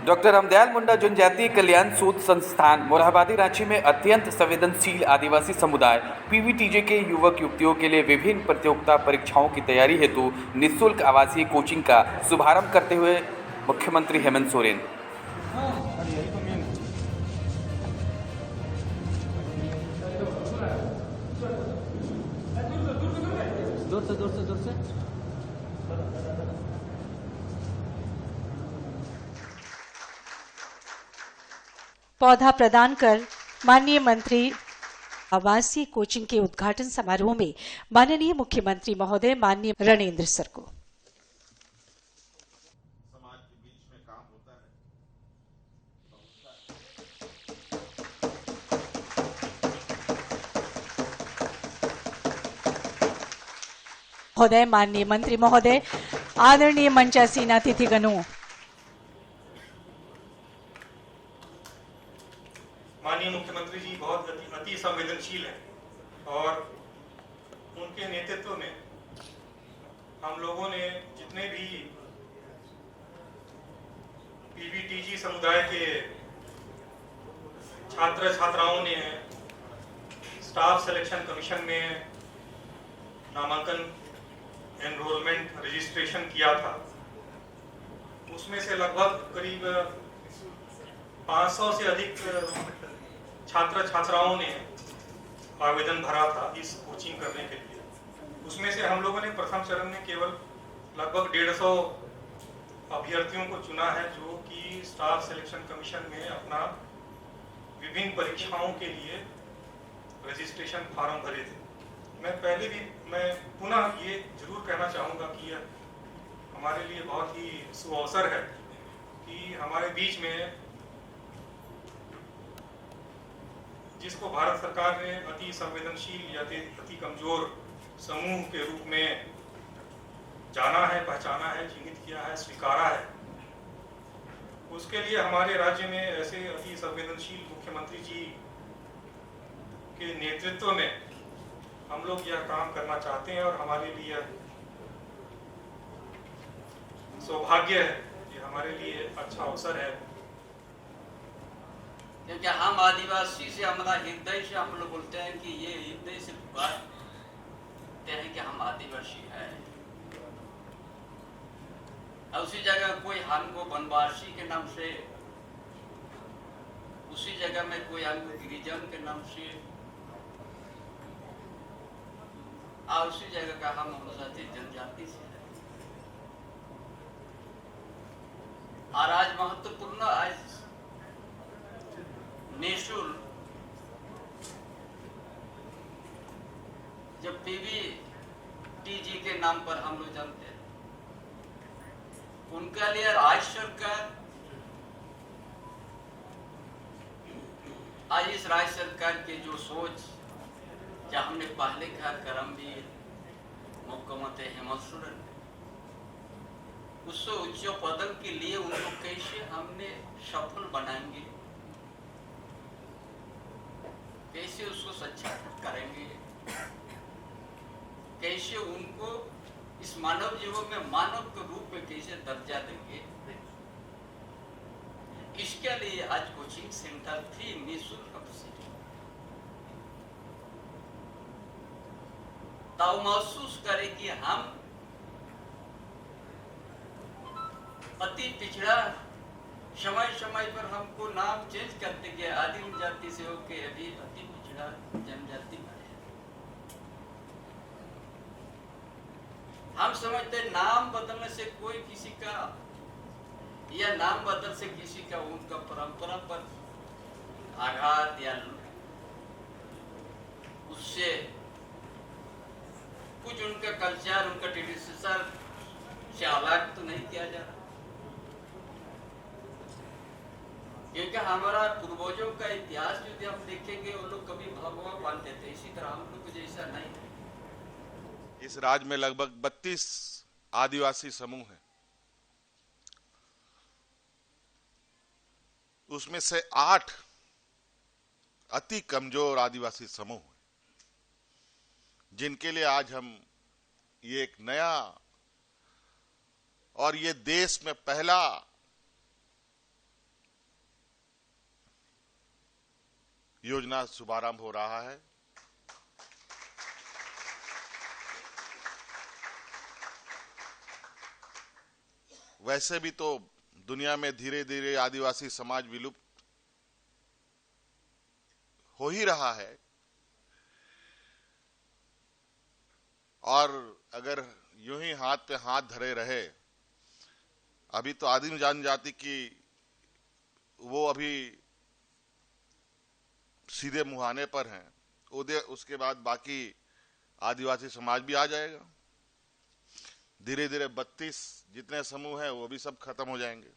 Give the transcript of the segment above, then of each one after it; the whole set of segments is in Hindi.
डॉक्टर रामदयाल मुंडा जनजातीय कल्याण शोध संस्थान मोरहाबादी रांची में अत्यंत संवेदनशील आदिवासी समुदाय पीवीटीजे के युवक युवतियों के लिए विभिन्न प्रतियोगिता परीक्षाओं की तैयारी हेतु निःशुल्क आवासीय कोचिंग का शुभारंभ करते हुए मुख्यमंत्री हेमंत सोरेन। दूर से पौधा प्रदान कर माननीय मंत्री आवासीय कोचिंग के उद्घाटन समारोह में माननीय मुख्यमंत्री महोदय माननीय रणेंद्र सर को समाज के बीच में काम होता है। महोदय, माननीय मंत्री महोदय, आदरणीय मंचासीन अतिथिगणों, माननीय मुख्यमंत्री जी बहुत अति संवेदनशील हैं और उनके नेतृत्व में हम लोगों ने जितने भी पीवीटीजी समुदाय के छात्र छात्राओं ने स्टाफ सिलेक्शन कमीशन में नामांकन एनरोलमेंट रजिस्ट्रेशन किया था, उसमें से लगभग करीब 500 से अधिक छात्र छात्राओं ने आवेदन भरा था इस कोचिंग करने के लिए। उसमें से हम लोगों ने प्रथम चरण में केवल लगभग 150 अभ्यर्थियों को चुना है जो कि स्टाफ सिलेक्शन कमीशन में अपना विभिन्न परीक्षाओं के लिए रजिस्ट्रेशन फॉर्म भरे थे। मैं पुनः ये जरूर कहना चाहूँगा कि यह हमारे लिए बहुत ही सुअवसर है कि हमारे बीच में जिसको भारत सरकार ने अति संवेदनशील या अति कमजोर समूह के रूप में जाना है, पहचाना है, चिन्हित किया है, स्वीकारा है, उसके लिए हमारे राज्य में ऐसे अति संवेदनशील मुख्यमंत्री जी के नेतृत्व में हम लोग यह काम करना चाहते हैं और हमारे लिए सौभाग्य है, ये हमारे लिए अच्छा अवसर है। क्योंकि हम आदिवासी से हमारा हृदय से हम लोग बोलते हैं कि ये हृदय से पुकारते हैं कि हम आदिवासी हैं। उसी जगह कोई हमको वनवासी के नाम से, उसी जगह में कोई हमको गिरिजन के नाम से, और उसी जगह का हम अनुसूचित जनजाति से है। और आज महत्वपूर्ण आज निःशुल्क जब पीवीटीजी के नाम पर हम लोग जानते हैं, उनके लिए राज्य सरकार, आज इस राज्य सरकार के जो सोच, जहाँ हमने पहले कहा करमवीर मुख्यमंत्री हेमंत सोरेन, उससे उच्च पदन के लिए उनको कैसे हमने सफल बनाएंगे, कैसे उसको सत्यापित करेंगे, कैसे उनको इस मानव जीवन में मानव के रूप में कैसे दर्जा देंगे, इसके लिए आज कोचिंग सेंटर थी निःशुल्क से। ताऊ महसूस करें कि हम अति पिछड़ा, समय समय पर हमको नाम चेंज करते गए, आदिम जाति से होके अभी अति पिछड़ा जनजाति में है। हम समझते नाम बदलने से कोई किसी का, या नाम बदल से किसी का उनका परंपरा पर आघात या उससे कुछ उनका कल्चर, उनका ट्रेडिशन से अलग तो नहीं किया जा रहा, क्योंकि हमारा पूर्वजों का इतिहास यदि हम देखेंगे, वो लोग कभी भगवान मानते थे, इसी तरह हम लोग जैसा नहीं है। इस राज्य में लगभग 32 आदिवासी समूह हैं, उसमें से 8 अति कमजोर आदिवासी समूह हैं, जिनके लिए आज हम ये एक नया और ये देश में पहला योजना शुभारंभ हो रहा है। वैसे भी तो दुनिया में धीरे धीरे आदिवासी समाज विलुप्त हो ही रहा है, और अगर यूं ही हाथ पे हाथ धरे रहे, अभी तो आदिम जनजाति की वो अभी सीधे मुहाने पर हैं, उसके बाद बाकी आदिवासी समाज भी आ जाएगा। धीरे धीरे 32 जितने समूह हैं वो भी सब खत्म हो जाएंगे,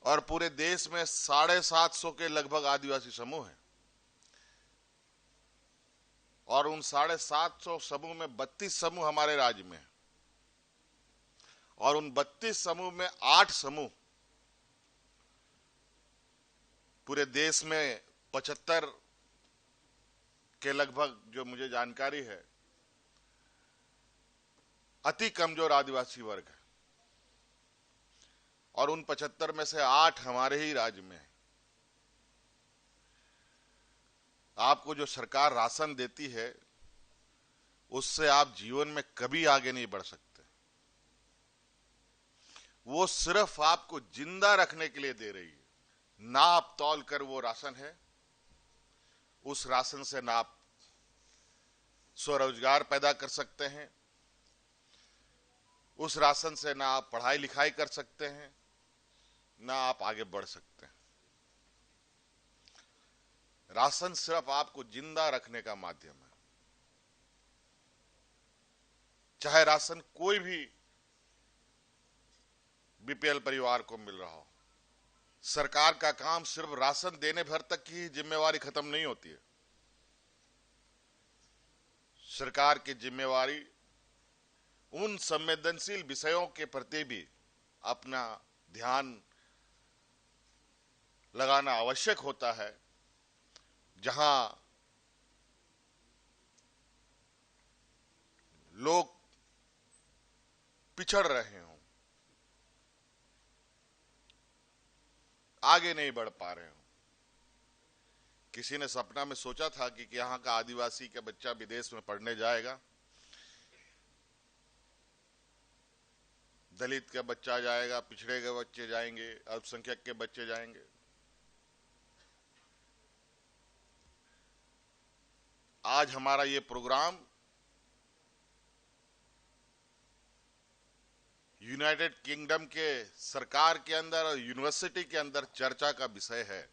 और पूरे देश में 750 के लगभग आदिवासी समूह हैं, और उन 750 समूह में 32 समूह हमारे राज्य में हैं, और उन 32 समूह में 8 समूह पूरे देश में 75 के लगभग, जो मुझे जानकारी है, अति कमजोर आदिवासी वर्ग है, और उन 75 में से 8 हमारे ही राज्य में है। आपको जो सरकार राशन देती है उससे आप जीवन में कभी आगे नहीं बढ़ सकते। वो सिर्फ आपको जिंदा रखने के लिए दे रही है। नाप तौल कर वो राशन है, उस राशन से ना आप स्वरोजगार पैदा कर सकते हैं, उस राशन से ना आप पढ़ाई लिखाई कर सकते हैं, ना आप आगे बढ़ सकते हैं। राशन सिर्फ आपको जिंदा रखने का माध्यम है। चाहे राशन कोई भी बीपीएल परिवार को मिल रहा हो, सरकार का काम सिर्फ राशन देने भर तक की जिम्मेवारी खत्म नहीं होती है। सरकार की जिम्मेवारी उन संवेदनशील विषयों के प्रति भी अपना ध्यान लगाना आवश्यक होता है, जहां लोग पिछड़ रहे हों, आगे नहीं बढ़ पा रहे हों। किसी ने सपना में सोचा था कि यहां का आदिवासी का बच्चा विदेश में पढ़ने जाएगा, दलित का बच्चा जाएगा, पिछड़े के बच्चे जाएंगे, अल्पसंख्यक के बच्चे जाएंगे। आज हमारा ये प्रोग्राम यूनाइटेड किंगडम के सरकार के अंदर और यूनिवर्सिटी के अंदर चर्चा का विषय है।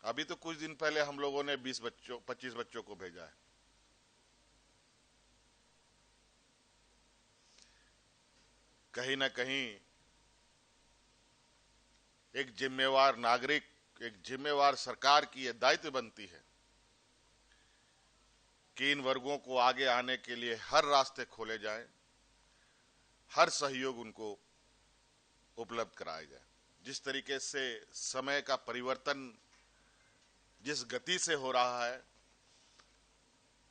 अभी तो कुछ दिन पहले हम लोगों ने 25 बच्चों को भेजा है। कहीं ना कहीं एक जिम्मेवार नागरिक, एक जिम्मेवार सरकार की यह दायित्व बनती है कि इन वर्गों को आगे आने के लिए हर रास्ते खोले जाएं, हर सहयोग उनको उपलब्ध कराया जाए। जिस तरीके से समय का परिवर्तन जिस गति से हो रहा है,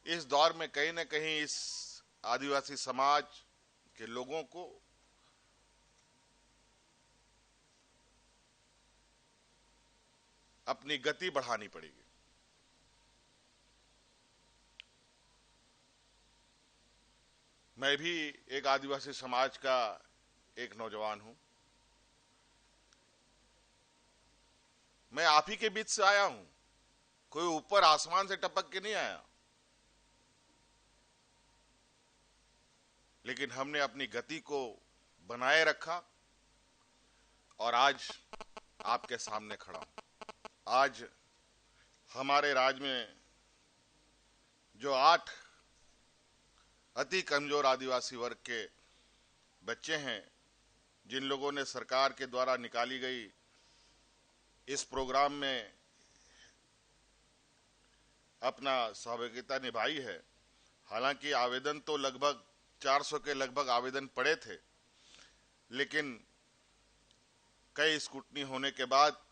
इस दौर में कहीं ना कहीं इस आदिवासी समाज के लोगों को अपनी गति बढ़ानी पड़ेगी। मैं भी एक आदिवासी समाज का एक नौजवान हूं। मैं आप ही के बीच से आया हूं, कोई ऊपर आसमान से टपक के नहीं आया, लेकिन हमने अपनी गति को बनाए रखा और आज आपके सामने खड़ा हूं। आज हमारे राज्य में जो 8 अति कमजोर आदिवासी वर्ग के बच्चे हैं, जिन लोगों ने सरकार के द्वारा निकाली गई इस प्रोग्राम में अपना सहभागिता निभाई है। हालांकि आवेदन तो लगभग 400 के लगभग आवेदन पड़े थे, लेकिन कई स्क्रूटनी होने के बाद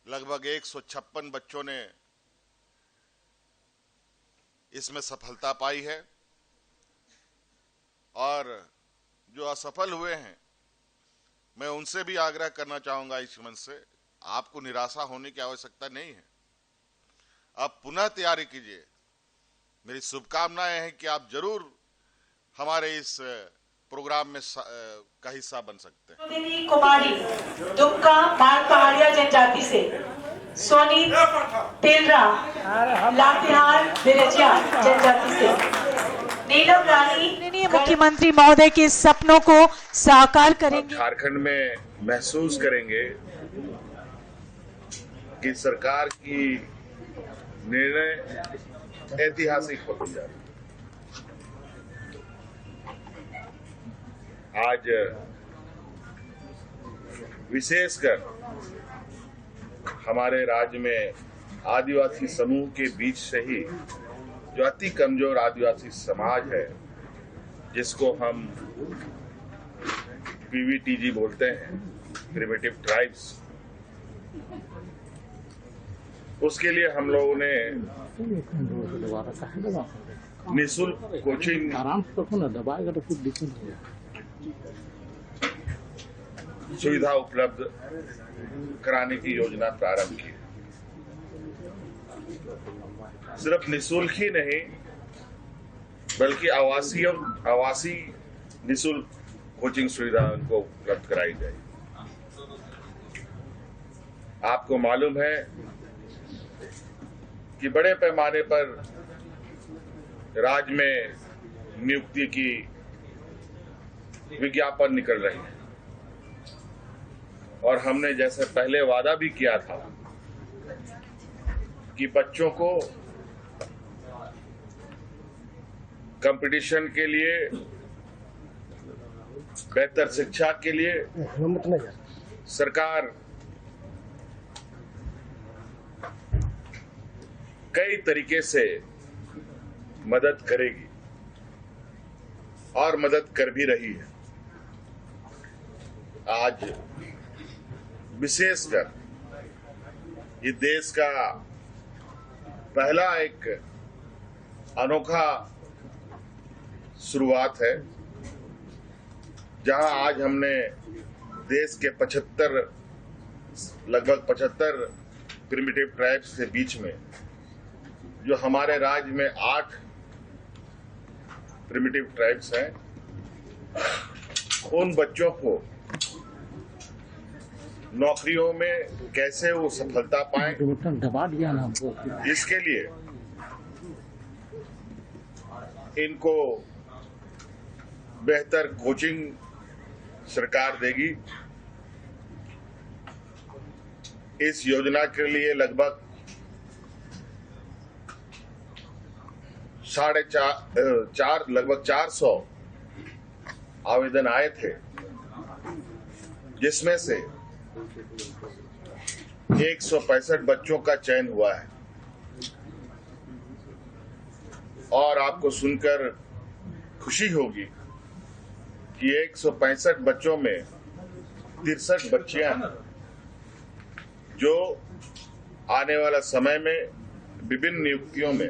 लगभग 156 बच्चों ने इसमें सफलता पाई है, और जो असफल हुए हैं मैं उनसे भी आग्रह करना चाहूंगा इस मंच से, आपको निराशा होने की आवश्यकता नहीं है। आप पुनः तैयारी कीजिए। मेरी शुभकामनाएं हैं कि आप जरूर हमारे इस प्रोग्राम में का हिस्सा बन सकते हैं। कुमारी दुमका माल पहाड़िया जनजाति से, सोनी तेलरा लातेहार बिरजिया जनजाति से, नीलम रानी माननीय मुख्यमंत्री महोदय के सपनों को साकार करेंगे। झारखंड में महसूस करेंगे कि सरकार की निर्णय ऐतिहासिक होते जा रहे हैं। आज विशेषकर हमारे राज्य में आदिवासी समूह के बीच से ही जो अति कमजोर आदिवासी समाज है, जिसको हम पीवीटीजी बोलते हैं, प्रिमिटिव ट्राइब्स, उसके लिए हम लोगों ने निःशुल्क कोचिंग सुविधा उपलब्ध कराने की योजना प्रारंभ की। सिर्फ निःशुल्क ही नहीं, बल्कि आवासीय निःशुल्क कोचिंग सुविधा उनको उपलब्ध कराई जाएगी। आपको मालूम है कि बड़े पैमाने पर राज्य में नियुक्ति की विज्ञापन निकल रही है, और हमने जैसे पहले वादा भी किया था कि बच्चों को कंपटीशन के लिए, बेहतर शिक्षा के लिए सरकार कई तरीके से मदद करेगी और मदद कर भी रही है। आज विशेषकर ये देश का पहला एक अनोखा शुरुआत है, जहां आज हमने देश के लगभग 75 प्रिमिटिव ट्राइब्स के बीच में, जो हमारे राज्य में 8 प्रिमिटिव ट्राइब्स हैं, उन बच्चों को नौकरियों में कैसे वो सफलता पाएं, इसके लिए इनको बेहतर कोचिंग सरकार देगी। इस योजना के लिए लगभग 400 आवेदन आए थे, जिसमें से 165 बच्चों का चयन हुआ है। और आपको सुनकर खुशी होगी कि 165 बच्चों में 63 बच्चियां हैं, जो आने वाला समय में विभिन्न नियुक्तियों में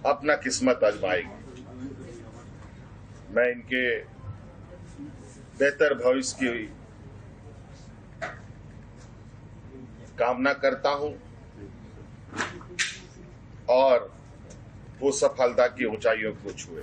अपना किस्मत आजमाएगी। मैं इनके बेहतर भविष्य की कामना करता हूं और वो सफलता की ऊंचाइयों को छुए।